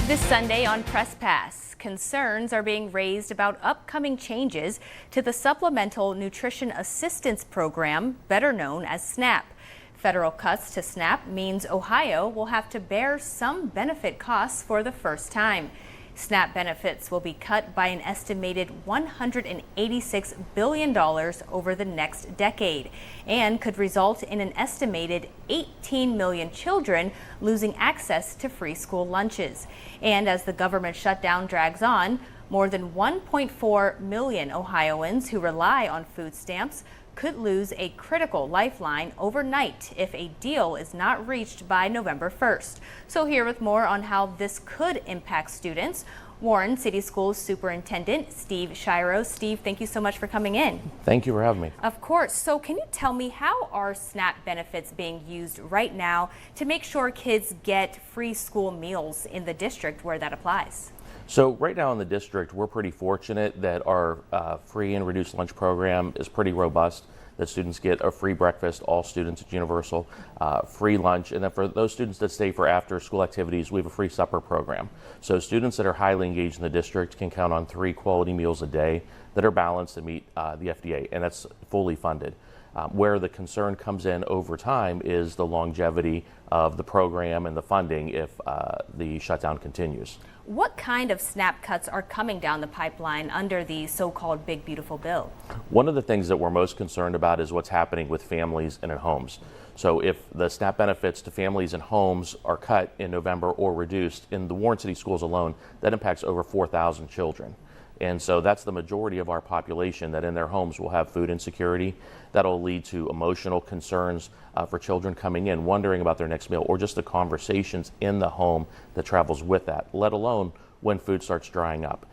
This Sunday on Press Pass, concerns are being raised about upcoming changes to the Supplemental Nutrition Assistance Program, better known as SNAP. Federal cuts to SNAP means Ohio will have to bear some benefit costs for the first time. SNAP benefits will be cut by an estimated $186 billion over the next decade and could result in an estimated 18 million children losing access to free school lunches. And as the government shutdown drags on, more than 1.4 million Ohioans who rely on food stamps could lose a critical lifeline overnight if a deal is not reached by November 1st. So here with more on how this could impact students, Warren City Schools Superintendent Steve Shiro. Steve, thank you so much for coming in. Thank you for having me. Of course. So can you tell me, how are SNAP benefits being used right now to make sure kids get free school meals in the district where that applies? So right now in the district, we're pretty fortunate that our free and reduced lunch program is pretty robust, that students get a free breakfast, all students at Universal, free lunch, and then for those students that stay for after school activities, we have a free supper program. So students that are highly engaged in the district can count on 3 quality meals a day that are balanced and meet the FDA, and that's fully funded. Where the concern comes in over time is the longevity of the program and the funding if the shutdown continues. What kind of SNAP cuts are coming down the pipeline under the so-called Big Beautiful Bill? One of the things that we're most concerned about is what's happening with families and in homes. So if the SNAP benefits to families and homes are cut in November or reduced, in the Warren City Schools alone, that impacts over 4,000 children. And so that's the majority of our population that in their homes will have food insecurity. That'll lead to emotional concerns for children coming in, wondering about their next meal, or just the conversations in the home that travels with that, let alone when food starts drying up.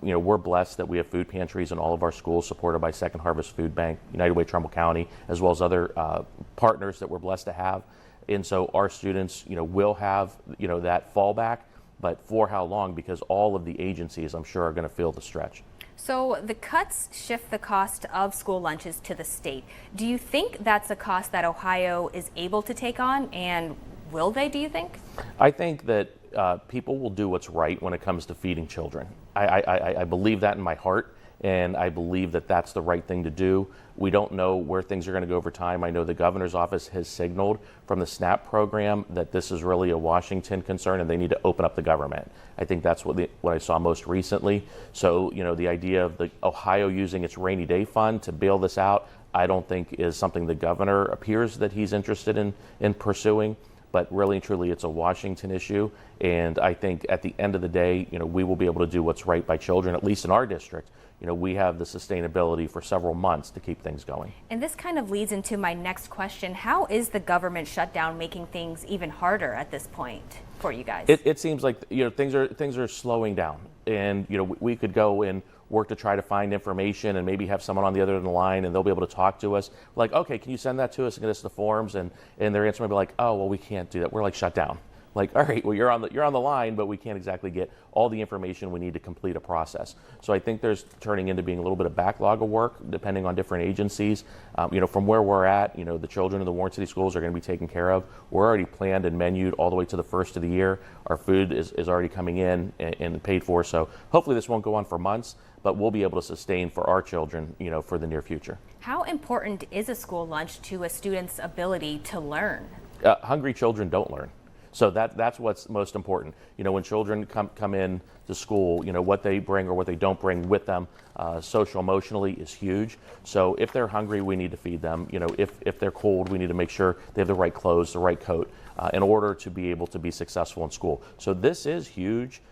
We're blessed that we have food pantries in all of our schools supported by Second Harvest Food Bank, United Way Trumbull County, as well as other partners that we're blessed to have. And so our students, will have, that fallback. But for how long? Because all of the agencies, I'm sure, are going to feel the stretch. So the cuts shift the cost of school lunches to the state. Do you think that's a cost that Ohio is able to take on, and will they, do you think? I think that people will do what's right when it comes to feeding children. I believe that in my heart, and I believe that that's the right thing to do. We don't know where things are going to go over time. I know the governor's office has signaled from the SNAP program that this is really a Washington concern and they need to open up the government. I think that's what I saw most recently. So, the idea of the Ohio using its rainy day fund to bail this out, I don't think is something the governor appears that he's interested in pursuing. But really and truly, it's a Washington issue. And I think at the end of the day, we will be able to do what's right by children, at least in our district. We have the sustainability for several months to keep things going. And this kind of leads into my next question. How is the government shutdown making things even harder at this point for you guys? It seems like, things are slowing down. And, we could go and work to try to find information and maybe have someone on the other end of the line and they'll be able to talk to us. Like, okay, can you send that to us and get us the forms? And their answer might be like, oh, well, we can't do that. We're like shut down. Like, all right, well, you're on the line, but we can't exactly get all the information we need to complete a process. So I think there's turning into being a little bit of backlog of work, depending on different agencies. From where we're at, the children of the Warren City Schools are going to be taken care of. We're already planned and menued all the way to the first of the year. Our food is already coming in and paid for. So hopefully this won't go on for months, but we'll be able to sustain for our children, for the near future. How important is a school lunch to a student's ability to learn? Hungry children don't learn. So that's what's most important. When children come in to school, what they bring or what they don't bring with them, social emotionally is huge. So if they're hungry, we need to feed them. If they're cold, we need to make sure they have the right clothes, the right coat, in order to be able to be successful in school. So this is huge.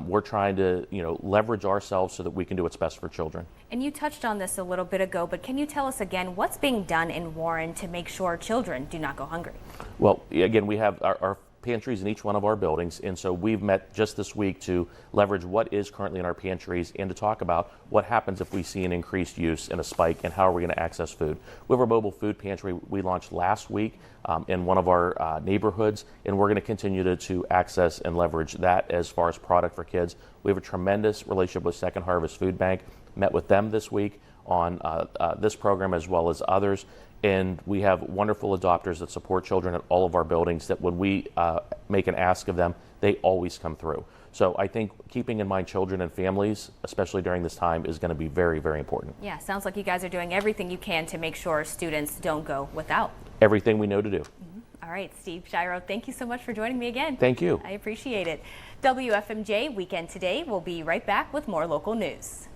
We're trying to, leverage ourselves so that we can do what's best for children. And you touched on this a little bit ago, but can you tell us again what's being done in Warren to make sure children do not go hungry? Well, again, we have our pantries in each one of our buildings, and so we've met just this week to leverage what is currently in our pantries and to talk about what happens if we see an increased use and a spike, and how are we going to access food. We have our mobile food pantry we launched last week in one of our neighborhoods, and we're going to continue to access and leverage that as far as product for kids. We have a tremendous relationship with Second Harvest Food Bank. Met with them this week on this program as well as others. And we have wonderful adopters that support children at all of our buildings that when we make an ask of them, they always come through. So I think keeping in mind children and families, especially during this time, is going to be very, very important. Yeah, sounds like you guys are doing everything you can to make sure students don't go without. Everything we know to do. All right, Steve Shiro, thank you so much for joining me again. Thank you. I appreciate it. WFMJ Weekend Today will be right back with more local news.